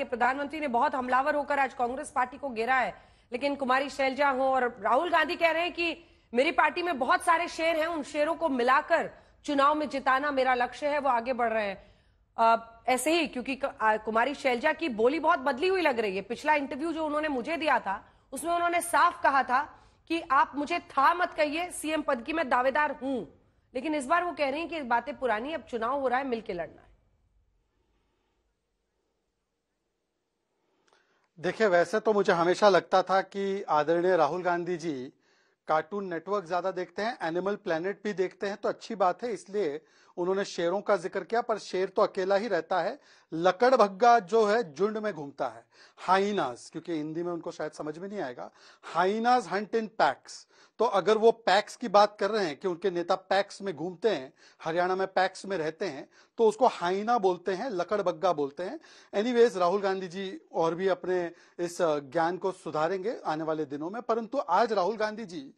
प्रधानमंत्री ने बहुत हमलावर होकर आज कांग्रेस पार्टी को घेरा है, लेकिन कुमारी शैलजा हो और राहुल गांधी कह रहे हैं कि मेरी पार्टी में बहुत सारे शेर हैं, उन शेरों को मिलाकर चुनाव में जिताना मेरा लक्ष्य है, वो आगे बढ़ रहे हैं। ऐसे ही क्योंकि कुमारी शैलजा की बोली बहुत बदली हुई लग रही है। पिछला इंटरव्यू जो उन्होंने मुझे दिया था उसमें उन्होंने साफ कहा था कि आप मुझे था मत कहिए, सीएम पद की मैं दावेदार हूं, लेकिन इस बार वो कह रही हैं कि बातें पुरानी, अब चुनाव हो रहा है, मिलकर लड़ना है। देखिए, वैसे तो मुझे हमेशा लगता था कि आदरणीय राहुल गांधी जी कार्टून नेटवर्क ज्यादा देखते हैं, एनिमल प्लेनेट भी देखते हैं, तो अच्छी बात है, इसलिए उन्होंने शेरों का जिक्र किया। पर शेर तो अकेला ही रहता है, लकड़भग्गा जो है झुंड में घूमता है। हाइनास, क्योंकि हिंदी में उनको शायद समझ में नहीं आएगा, हाइनास हंट इन पैक्स। तो अगर वो पैक्स की बात कर रहे हैं कि उनके नेता पैक्स में घूमते हैं, हरियाणा में पैक्स में रहते हैं, तो उसको हाइना बोलते हैं, लकड़बग्गा बोलते हैं। एनीवेज, राहुल गांधी जी और भी अपने इस ज्ञान को सुधारेंगे आने वाले दिनों में, परंतु आज राहुल गांधी जी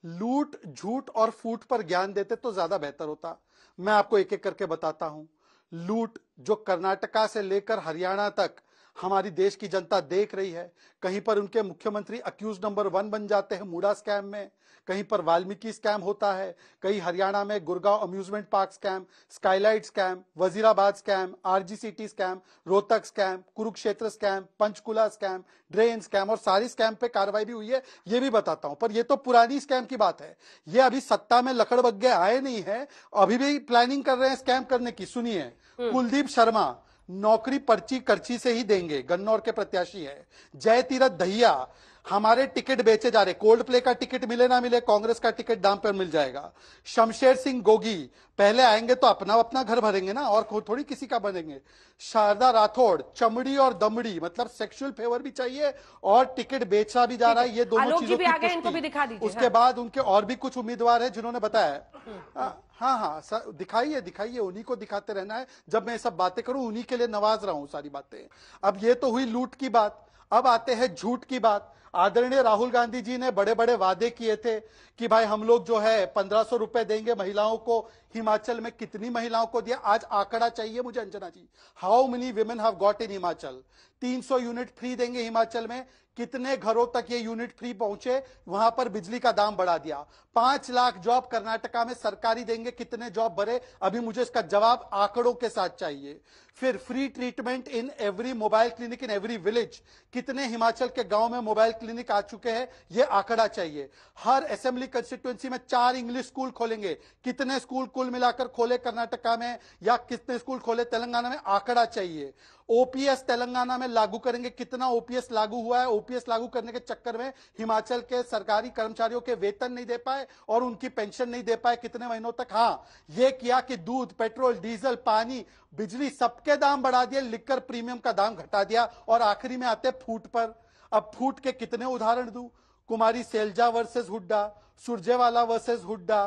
लूट, झूठ और फूट पर ज्ञान देते तो ज्यादा बेहतर होता। मैं आपको एक एक करके बताता हूं। लूट जो कर्नाटका से लेकर हरियाणा तक हमारी देश की जनता देख रही है, कहीं पर उनके मुख्यमंत्री अक्यूज नंबर 1 बन जाते हैं मूडा स्कैम में, कहीं पर वाल्मीकि स्कैम होता है, कहीं हरियाणा में Gurgaon amusement park scam, skylight scam, Wazirabad scam, RGCT scam, Rohtak scam, Kurukshetra scam, Panchkula scam, drain scam, और सारी स्कैम पे कार्रवाई भी हुई है, ये भी बताता हूं। पर ये तो पुरानी स्कैम की बात है, ये अभी सत्ता में लकड़बग्गे आए नहीं है, अभी भी प्लानिंग कर रहे हैं स्कैम करने की। सुनिए, कुलदीप शर्मा नौकरी पर्ची करची से ही देंगे, गन्नौर के प्रत्याशी है। जय तीरथ दहिया हमारे टिकट बेचे जा रहे, कोल्ड प्ले का टिकट मिले ना मिले, कांग्रेस का टिकट दाम पर मिल जाएगा। शमशेर सिंह गोगी पहले आएंगे तो अपना अपना घर भरेंगे ना, और थोड़ी किसी का बनेंगे। शारदा राठौड़ चमड़ी और दमड़ी, मतलब सेक्सुअल फेवर भी चाहिए और टिकट बेचा भी जा रहा है, ये दोनों चीजों की इनको भी दिखा दीजिए। उसके बाद उनके और भी कुछ उम्मीदवार है जिन्होंने बताया। हाँ, दिखाइए, उन्हीं को दिखाते रहना है। जब मैं ये सब बातें करूं, उन्हीं के लिए नवाज रहा हूं सारी बातें। अब ये तो हुई लूट की बात, अब आते हैं झूठ की बात। आदरणीय राहुल गांधी जी ने बड़े बड़े वादे किए थे कि भाई हम लोग जो है 1500 रुपए देंगे महिलाओं को। हिमाचल में कितनी महिलाओं को दिया, आज आंकड़ा चाहिए मुझे Anjana ji. How many women have got in Himachal? 300 unit free देंगे हिमाचल में, कितने घरों तक ये यूनिट फ्री पहुंचे, वहां पर बिजली का दाम बढ़ा दिया। 5 लाख जॉब कर्नाटका में सरकारी देंगे, कितने जॉब भरे, अभी मुझे इसका जवाब आंकड़ों के साथ चाहिए। फिर free treatment in every mobile clinic in every village, कितने हिमाचल के गांव में मोबाइल क्लिनिक आ चुके हैं, यह आंकड़ा चाहिए। हर असेंबली कंस्टिट्यूएंसी में 4 इंग्लिश स्कूल खोलेंगे, कितने स्कूल कुल मिलाकर खोले कर्नाटका में, या कितने स्कूल खोले तेलंगाना में, आंकड़ा चाहिए। ओपीएस तेलंगाना में लागू करेंगे, कितना ओपीएस लागू हुआ है, ओपीएस लागू करने के चक्कर में हिमाचल के सरकारी कर्मचारियों के वेतन नहीं दे पाए और उनकी पेंशन नहीं दे पाए कितने महीनों तक। हाँ, यह किया कि दूध, पेट्रोल, डीजल, पानी, बिजली सबके दाम बढ़ा दिए, लिकर प्रीमियम का दाम घटा दिया। और आखिरी में आते फूट पर। अब फूट के कितने उदाहरण दूं? कुमारी शैलजा वर्सेस हुड्डा, सुरजेवाला वर्सेस हुड्डा,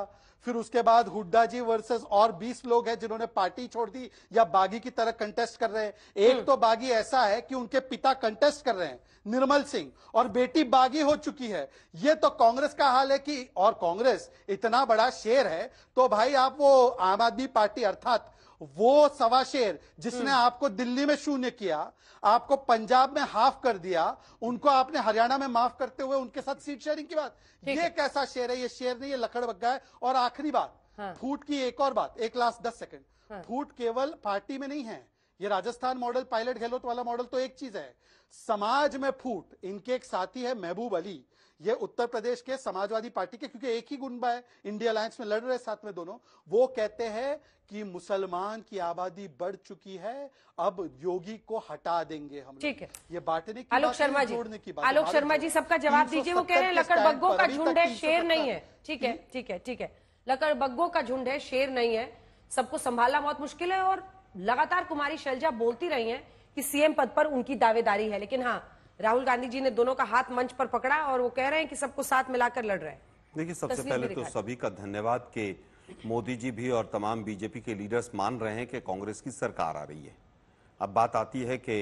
फिर उसके बाद हुड्डा जी वर्सेस और 20 लोग हैं जिन्होंने पार्टी छोड़ दी या बागी की तरह कंटेस्ट कर रहे हैं। एक तो बागी ऐसा है कि उनके पिता कंटेस्ट कर रहे हैं, निर्मल सिंह, और बेटी बागी हो चुकी है। ये तो कांग्रेस का हाल है कि, और कांग्रेस इतना बड़ा शेर है तो भाई आप वो आम आदमी पार्टी अर्थात वो सवा शेर जिसने आपको दिल्ली में शून्य किया, आपको पंजाब में हाफ कर दिया, उनको आपने हरियाणा में माफ करते हुए उनके साथ सीट शेयरिंग की बात, ये कैसा शेर है? ये शेर नहीं, ये लकड़बग्गा है। और आखिरी बात, फूट की एक और बात, एक लास्ट 10 सेकंड। फूट केवल पार्टी में नहीं है, ये राजस्थान मॉडल, पायलट गहलोत वाला मॉडल तो एक चीज है, समाज में फूट। इनके एक साथी है महबूब अली, ये उत्तर प्रदेश के समाजवादी पार्टी के, क्योंकि एक ही गुंबा है, इंडिया अलायंस में लड़ रहे साथ में दोनों, वो कहते हैं कि मुसलमान की आबादी बढ़ चुकी है, अब योगी को हटा देंगे हम। ठीक है, ये बांटने की आलोक शर्मा जी, जोड़ने की बात। आलोक शर्मा जी सबका जवाब दीजिए। वो कह रहे हैं लकड़बग्गों का झुंड है, शेर नहीं है। ठीक है, ठीक है, ठीक है, लकड़बग्गों का झुंड है, शेर नहीं है, सबको संभालना बहुत मुश्किल है। और लगातार कुमारी शैलजा बोलती रही हैं कि सीएम पद पर उनकी दावेदारी है, लेकिन हाँ, राहुल गांधी जी ने दोनों का हाथ मंच पर पकड़ा और वो कह रहे हैं कि सबको साथ मिलाकर लड़ रहे हैं। देखिए, सबसे पहले तो सभी का धन्यवाद कि मोदी जी भी और तमाम बीजेपी के लीडर्स मान रहे हैं कि कांग्रेस की सरकार आ रही है। अब बात आती है कि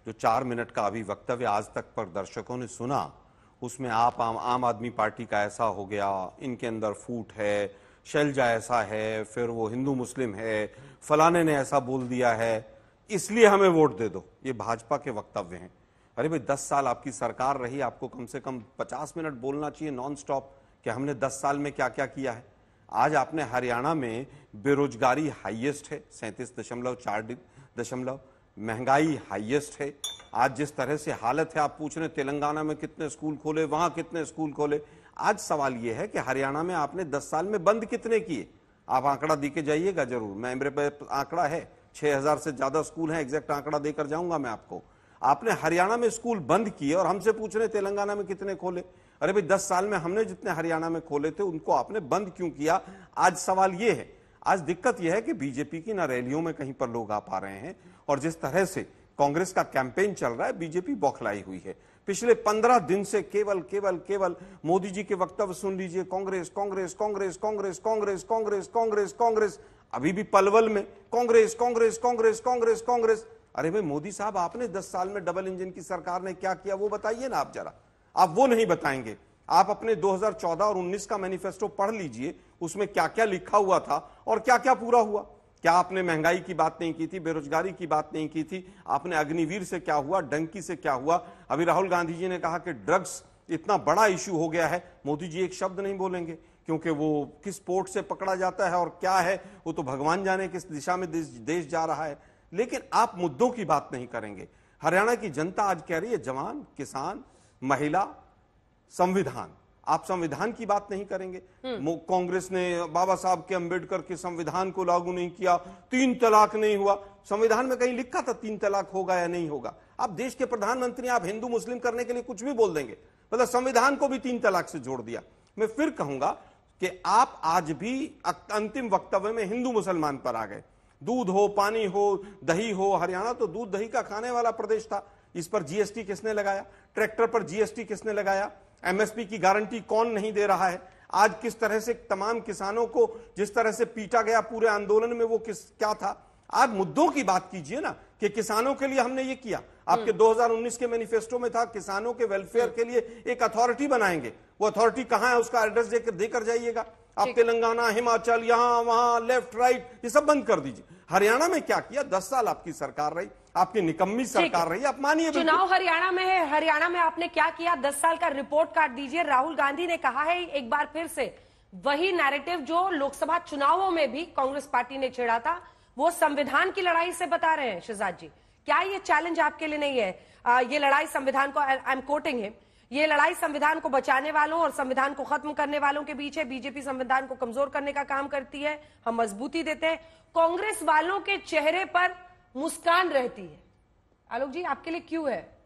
जो 4 मिनट का अभी वक्तव्य आज तक पर दर्शकों ने सुना, उसमें आप आम आदमी पार्टी का ऐसा हो गया, इनके अंदर फूट है, शैलजा ऐसा है, फिर वो हिंदू मुस्लिम है, फलाने ने ऐसा बोल दिया है, इसलिए हमें वोट दे दो, ये भाजपा के वक्तव्य हैं। अरे भाई 10 साल आपकी सरकार रही, आपको कम से कम 50 मिनट बोलना चाहिए नॉन स्टॉप कि हमने 10 साल में क्या क्या किया है। आज आपने हरियाणा में बेरोजगारी हाईएस्ट है 37.4, महंगाई हाईएस्ट है। आज जिस तरह से हालत है, आप पूछ रहे तेलंगाना में कितने स्कूल खोले, वहां कितने स्कूल खोले। आज सवाल यह है कि हरियाणा में आपने 10 साल में बंद कितने किए। आप आंकड़ा दे के जाइएगा जरूर, मैं मेरे पे आंकड़ा है 6000 से ज्यादा स्कूल हैं, एग्जैक्ट आंकड़ा देकर जाऊंगा मैं आपको। आपने हरियाणा में स्कूल बंद किए और हमसे पूछ रहे तेलंगाना में कितने खोले। अरे भाई 10 साल में हमने जितने हरियाणा में खोले थे उनको आपने बंद क्यों किया। आज सवाल यह है, आज दिक्कत यह है कि बीजेपी की ना रैलियों में कहीं पर लोग आ पा रहे हैं और जिस तरह से कांग्रेस का कैंपेन चल रहा है, बीजेपी बौखलाई हुई है। पिछले 15 दिन से केवल मोदी जी के वक्तव्य सुन लीजिए, कांग्रेस कांग्रेस कांग्रेस कांग्रेस कांग्रेस कांग्रेस कांग्रेस कांग्रेस, अभी भी पलवल में कांग्रेस कांग्रेस कांग्रेस कांग्रेस कांग्रेस। अरे भाई मोदी साहब, आपने 10 साल में डबल इंजन की सरकार ने क्या किया वो बताइए ना आप जरा। आप वो नहीं बताएंगे। आप अपने 2014 और 19 का मैनिफेस्टो पढ़ लीजिए, उसमें क्या क्या लिखा हुआ था और क्या क्या पूरा हुआ। क्या आपने महंगाई की बात नहीं की थी, बेरोजगारी की बात नहीं की थी, आपने अग्निवीर से क्या हुआ, डंकी से क्या हुआ। अभी राहुल गांधी जी ने कहा कि ड्रग्स इतना बड़ा इश्यू हो गया है, मोदी जी एक शब्द नहीं बोलेंगे क्योंकि वो किस पोर्ट से पकड़ा जाता है और क्या है वो तो भगवान जाने किस दिशा में देश जा रहा है। लेकिन आप मुद्दों की बात नहीं करेंगे। हरियाणा की जनता आज कह रही है जवान, किसान, महिला, संविधान। आप संविधान की बात नहीं करेंगे। कांग्रेस ने बाबा साहब के अंबेडकर के संविधान को लागू नहीं किया, 3 तलाक नहीं हुआ। संविधान में कहीं लिखा था 3 तलाक होगा या नहीं होगा। आप देश के प्रधानमंत्री, आप हिंदू मुस्लिम करने के लिए कुछ भी बोल देंगे, मतलब संविधान को भी 3 तलाक से जोड़ दिया। मैं फिर कहूंगा कि आप आज भी अंतिम वक्तव्य में हिंदू मुसलमान पर आ गए। दूध हो, पानी हो, दही हो, हरियाणा तो दूध दही का खाने वाला प्रदेश था। इस पर जीएसटी किसने लगाया? ट्रैक्टर पर जीएसटी किसने लगाया? एमएसपी की गारंटी कौन नहीं दे रहा है? आज किस तरह से तमाम किसानों को जिस तरह से पीटा गया पूरे आंदोलन में, वो क्या था? आज मुद्दों की बात कीजिए ना कि किसानों के लिए हमने ये किया। आपके 2019 के मैनिफेस्टो में था किसानों के वेलफेयर के लिए एक अथॉरिटी बनाएंगे। वो अथॉरिटी कहां है उसका एड्रेस देकर जाइएगा। आप तेलंगाना, हिमाचल, यहां वहां, लेफ्ट राइट, ये सब बंद कर दीजिए। हरियाणा में क्या किया? 10 साल आपकी सरकार रही, आपकी निकम्मी सरकार रही, आप मानिए। चुनाव हरियाणा में है, हरियाणा में आपने क्या किया 10 साल का रिपोर्ट कार्ड दीजिए। राहुल गांधी ने कहा है एक बार फिर से वही नैरेटिव जो लोकसभा चुनावों में भी कांग्रेस पार्टी ने छेड़ा था, वो संविधान की लड़ाई से बता रहे हैं। शहजाद जी, क्या ये चैलेंज आपके लिए नहीं है? ये लड़ाई संविधान को, आई एम कोटिंग हिम, ये लड़ाई संविधान को बचाने वालों और संविधान को खत्म करने वालों के बीच है। बीजेपी संविधान को कमजोर करने का काम करती है, हम मजबूती देते हैं। कांग्रेस वालों के चेहरे पर मुस्कान रहती है। आलोक जी, आपके लिए क्यों है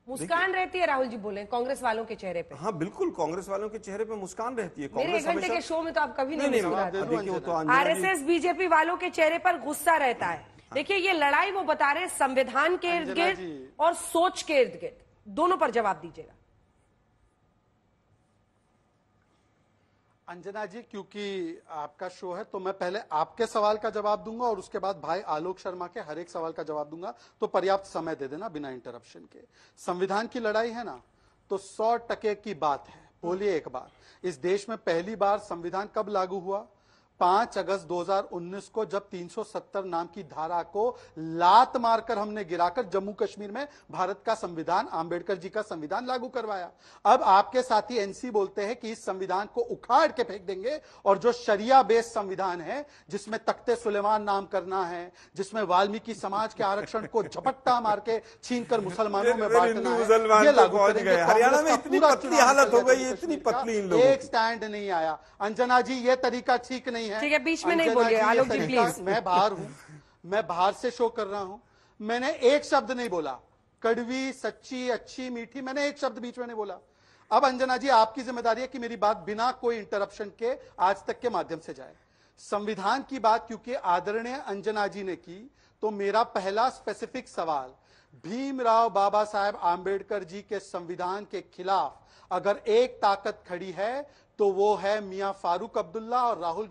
मुस्कान रहती है? राहुल जी बोले कांग्रेस वालों के चेहरे पे। हाँ बिल्कुल, कांग्रेस वालों के चेहरे पे मुस्कान रहती है। मेरे 1 घंटे के शो में तो आप कभी नहीं मुस्कुराते। आरएसएस बीजेपी वालों के चेहरे पर गुस्सा रहता है। देखिए, ये लड़ाई वो बता रहे हैं संविधान के इर्द गिर्द और सोच के इर्द गिर्द, दोनों पर जवाब दीजिएगा। अंजना जी, क्योंकि आपका शो है तो मैं पहले आपके सवाल का जवाब दूंगा और उसके बाद भाई आलोक शर्मा के हर एक सवाल का जवाब दूंगा, तो पर्याप्त समय दे देना बिना इंटरप्शन के। संविधान की लड़ाई है ना, तो 100% की बात है। बोलिए एक बार, इस देश में पहली बार संविधान कब लागू हुआ? 5 अगस्त 2019 को, जब 370 नाम की धारा को लात मारकर हमने गिराकर जम्मू कश्मीर में भारत का संविधान, आंबेडकर जी का संविधान लागू करवाया। अब आपके साथी एनसी बोलते हैं कि इस संविधान को उखाड़ के फेंक देंगे और जो शरिया बेस्ड संविधान है, जिसमें तख्ते सुलेमान नाम करना है, जिसमें वाल्मीकि समाज के आरक्षण को झपट्टा मार के छीनकर मुसलमानों में बांटना है, ये लागू करेंगे। हरियाणा में इतनी पतली हालत हो गई, इतनी पतली इन लोगों की। एक स्टैंड नहीं आया। अंजना जी, ये तरीका ठीक नहीं है। ठीक है, बीच में नहीं बोलिए आलोक जी प्लीज। मैं बाहर हूं, मैं बाहर से शो कर रहा हूं, मैंने एक शब्द नहीं बोला। कड़वी, सच्ची, अच्छी, मीठी, मैंने एक शब्द बीच में नहीं बोला। अब अंजना जी, आपकी जिम्मेदारी है कि मेरी बात बिना कोई इंटरप्शन के आज तक के माध्यम से जाए। संविधान की बात क्योंकि आदरणीय अंजना जी ने की, तो मेरा पहला स्पेसिफिक सवाल, भीमराव बाबा साहेब आंबेडकर जी के संविधान के खिलाफ अगर एक ताकत खड़ी है तो वो है मियां फारूक अब्दुल्ला और राहुल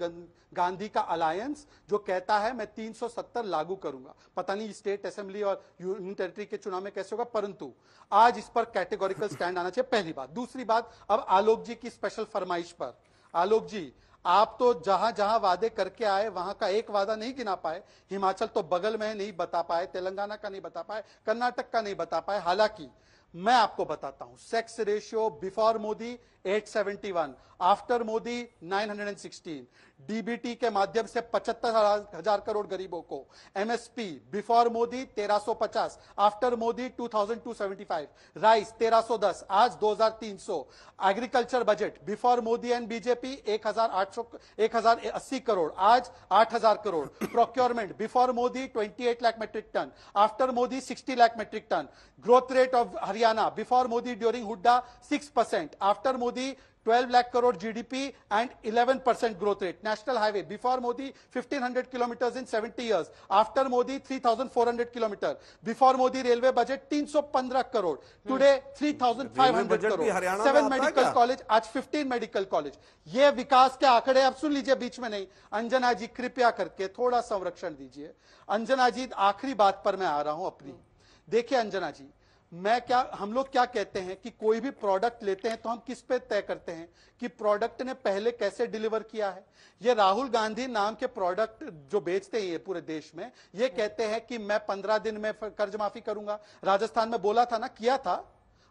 गांधी का अलायंस, जो कहता है मैं 370 लागू करूंगा। पता नहीं स्टेट असेंबली और यूनियन टेरिटरी के चुनाव में कैसे होगा, परंतु आज इस पर कैटेगोरिकल स्टैंड आना चाहिए, पहली बात। दूसरी बात, अब आलोक जी की स्पेशल फरमाइश पर, आलोक जी आप तो जहां जहां वादे करके आए वहां का एक वादा नहीं गिना पाए। हिमाचल तो बगल में नहीं बता पाए, तेलंगाना का नहीं बता पाए, कर्नाटक का नहीं बता पाए। हालांकि मैं आपको बताता हूं, sex ratio before Modi 871, after Modi 916, DBT के माध्यम से 75,000 करोड़ गरीबों को, MSP before Modi 1350, after Modi 2275, rice 1310, आज 2300, agriculture budget before Modi and BJP 1080 crore, आज 8000 crore, procurement before Modi 28 lakh metric ton, after Modi 60 lakh metric ton, growth rate of Haryana before Modi during Hooda 6%, after Modi 12 lakh crore GDP and 11% growth rate. National highway before Modi 1500 kilometers in 70 years. After Modi 3400 kilometers. Before Modi railway budget 315 crore. Today 3500 crore. 7 medical college, आज 15 medical college. ये विकास के आंकड़े आप सुन लीजिए, बीच में नहीं। अंजना जी कृपया करके थोड़ा संरक्षण दीजिए। अंजना जी आखिरी बात पर मैं आ रहा हूं अपनी। देखिए अंजना जी, हम लोग क्या कहते हैं कि कोई भी प्रोडक्ट लेते हैं तो हम किस पे तय करते हैं कि प्रोडक्ट ने पहले कैसे डिलीवर किया है। ये राहुल गांधी नाम के प्रोडक्ट जो बेचते हैं ये पूरे देश में, ये कहते हैं कि मैं 15 दिन में कर्ज माफी करूंगा। राजस्थान में बोला था ना, किया था।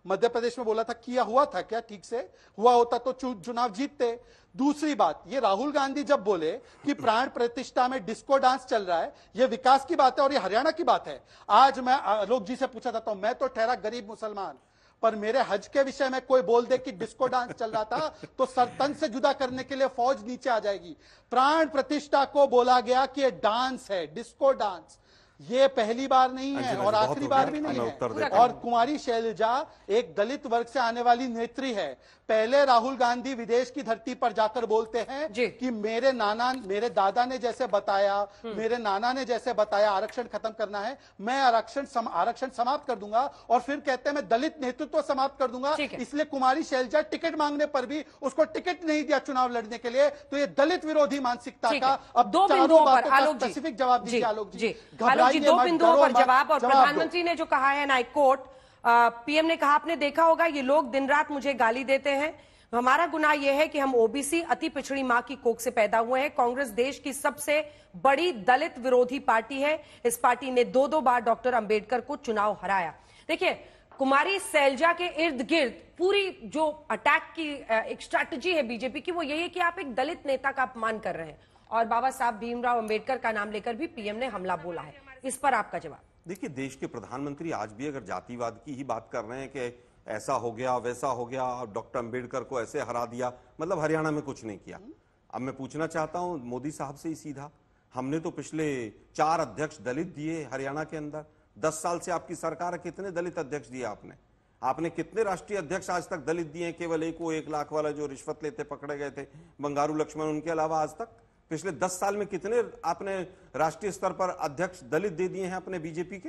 मध्य प्रदेश में बोला था, किया हुआ था क्या? ठीक से हुआ होता तो चुनाव जीतते। दूसरी बात, ये राहुल गांधी जब बोले कि प्राण प्रतिष्ठा में डिस्को डांस चल रहा है, ये विकास की बात है और ये हरियाणा की बात है। आज मैं आलोक जी से पूछा था, मैं तो ठहरा गरीब मुसलमान, पर मेरे हज के विषय में कोई बोल दे कि डिस्को डांस चल रहा था तो सरतन से जुदा करने के लिए फौज नीचे आ जाएगी। प्राण प्रतिष्ठा को बोला गया कि ये डांस है, डिस्को डांस। ये पहली बार नहीं है और आखिरी बार भी नहीं है। और कुमारी शैलजा एक दलित वर्ग से आने वाली नेत्री है। पहले राहुल गांधी विदेश की धरती पर जाकर बोलते हैं कि मेरे दादा ने जैसे बताया, मेरे नाना ने जैसे बताया आरक्षण खत्म करना है, मैं आरक्षण समाप्त कर दूंगा, और फिर कहते हैं मैं दलित नेतृत्व समाप्त कर दूंगा। इसलिए कुमारी शैलजा टिकट मांगने पर भी उसको टिकट नहीं दिया चुनाव लड़ने के लिए। तो ये दलित विरोधी मानसिकता का अब दो बिंदुओं पर आलोक जी स्पेसिफिक जवाब दीजिए। आलोक जी दो बिंदुओं पर जवाब। और प्रधानमंत्री ने जो कहा है, आई कोट, पीएम ने कहा, आपने देखा होगा ये लोग दिन रात मुझे गाली देते हैं, हमारा गुनाह यह है कि हम ओबीसी अति पिछड़ी मां की कोख से पैदा हुए हैं। कांग्रेस देश की सबसे बड़ी दलित विरोधी पार्टी है। इस पार्टी ने 2 बार डॉक्टर अंबेडकर को चुनाव हराया। देखिए, कुमारी सैलजा के इर्द गिर्द पूरी जो अटैक की एक स्ट्रैटेजी है बीजेपी की, वो यही है कि आप एक दलित नेता का अपमान कर रहे हैं, और बाबा साहब भीमराव अंबेडकर का नाम लेकर भी पीएम ने हमला बोला है। इस पर आपका जवाब? देखिए, देश के प्रधानमंत्री आज भी अगर जातिवाद की ही बात कर रहे हैं कि ऐसा हो गया वैसा हो गया, डॉक्टर अंबेडकर को ऐसे हरा दिया, मतलब हरियाणा में कुछ नहीं किया। अब मैं पूछना चाहता हूं मोदी साहब से ही सीधा, हमने तो पिछले 4 अध्यक्ष दलित दिए हरियाणा के अंदर। 10 साल से आपकी सरकार है, कितने दलित अध्यक्ष दिए आपने कितने राष्ट्रीय अध्यक्ष आज तक दलित दिए? केवल एक वो 1 लाख वाला जो रिश्वत लेते पकड़े गए थे, बंगारू लक्ष्मण, उनके अलावा आज तक पिछले 10 साल में कितने आपने राष्ट्रीय स्तर पर अध्यक्ष दलित दे दिए हैं अपने बीजेपी के?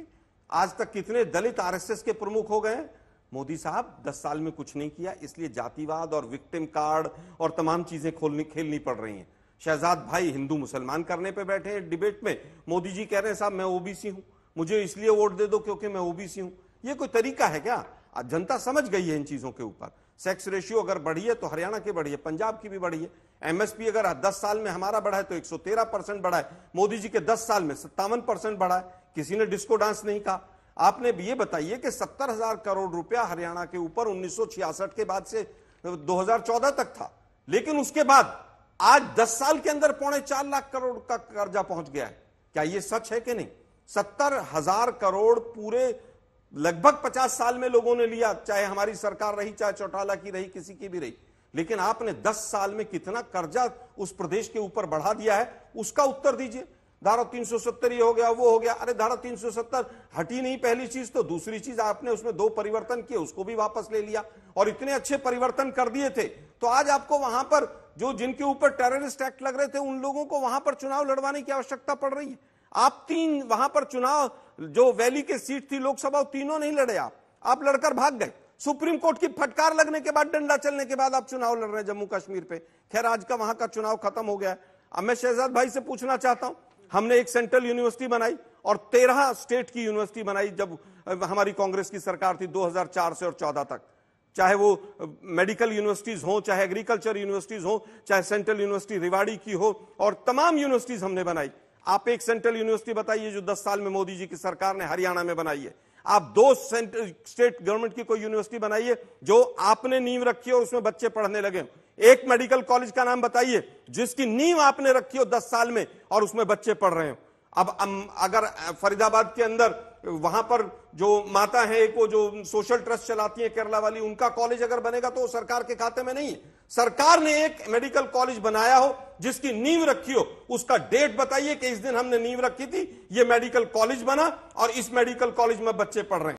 आज तक कितने दलित आरएसएस के प्रमुख हो गए? मोदी साहब 10 साल में कुछ नहीं किया, इसलिए जातिवाद और विक्टिम कार्ड और तमाम चीजें खेलनी पड़ रही हैं। शहजाद भाई हिंदू मुसलमान करने पे बैठे हैं डिबेट में, मोदी जी कह रहे हैं साहब मैं ओबीसी हूं, मुझे इसलिए वोट दे दो क्योंकि मैं ओबीसी हूं। ये कोई तरीका है क्या? जनता समझ गई है इन चीजों के ऊपर। सेक्स रेशियो अगर बढ़ी है तो हरियाणा की बढ़ी है, पंजाब की भी बढ़ी है। एमएसपी अगर 10 साल में हमारा बढ़ा है तो 113% बढ़ा है, मोदी जी के 10 साल में 57% बढ़ा है। किसी ने डिस्को डांस नहीं कहा। आपने ये बताइए कि 70,000 करोड़ रुपया हरियाणा के ऊपर 1966 के बाद से 2014 तक था, लेकिन उसके बाद आज 10 साल के अंदर 4.25 लाख करोड़ का कर्जा पहुंच गया है। क्या ये सच है कि नहीं? 70,000 करोड़ पूरे लगभग 50 साल में लोगों ने लिया, चाहे हमारी सरकार रही, चाहे चौटाला की रही, किसी की भी रही, लेकिन आपने 10 साल में कितना कर्जा उस प्रदेश के ऊपर बढ़ा दिया है, उसका उत्तर दीजिए। धारा 370 ये हो गया, वो हो गया। अरे धारा 370 हटी नहीं, पहली चीज। तो दूसरी चीज, आपने उसमें 2 परिवर्तन किए, उसको भी वापस ले लिया, और इतने अच्छे परिवर्तन कर दिए थे तो आज आपको वहां पर जो जिनके ऊपर टेररिस्ट एक्ट लग रहे थे उन लोगों को वहां पर चुनाव लड़वाने की आवश्यकता पड़ रही है। आप 3 वहां पर चुनाव, जो वैली के सीट थी लोकसभा, तीनों नहीं लड़े आप लड़कर भाग गए। सुप्रीम कोर्ट की फटकार लगने के बाद, डंडा चलने के बाद आप चुनाव लड़ रहे हैं जम्मू कश्मीर पे। खैर, आज का वहां का चुनाव खत्म हो गया है। अब मैं शहजाद भाई से पूछना चाहता हूं, हमने एक सेंट्रल यूनिवर्सिटी बनाई और 13 स्टेट की यूनिवर्सिटी बनाई जब हमारी कांग्रेस की सरकार थी 2004 से और 14 तक। चाहे वो मेडिकल यूनिवर्सिटीज हो, चाहे एग्रीकल्चर यूनिवर्सिटीज हो, चाहे सेंट्रल यूनिवर्सिटी रेवाड़ी की हो, और तमाम यूनिवर्सिटीज हमने बनाई। आप एक सेंट्रल यूनिवर्सिटी बताइए जो 10 साल में मोदी जी की सरकार ने हरियाणा में बनाई है। आप 2 स्टेट गवर्नमेंट की कोई यूनिवर्सिटी बनाइए जो आपने नींव रखी हो और उसमें बच्चे पढ़ने लगे। एक मेडिकल कॉलेज का नाम बताइए जिसकी नींव आपने रखी हो 10 साल में और उसमें बच्चे पढ़ रहे हो। अब अगर फरीदाबाद के अंदर वहां पर जो माता है एक वो जो सोशल ट्रस्ट चलाती है केरला वाली, उनका कॉलेज अगर बनेगा तो सरकार के खाते में नहीं है। सरकार ने एक मेडिकल कॉलेज बनाया हो जिसकी नींव रखी हो, उसका डेट बताइए कि इस दिन हमने नींव रखी थी, ये मेडिकल कॉलेज बना और इस मेडिकल कॉलेज में बच्चे पढ़ रहे हैं।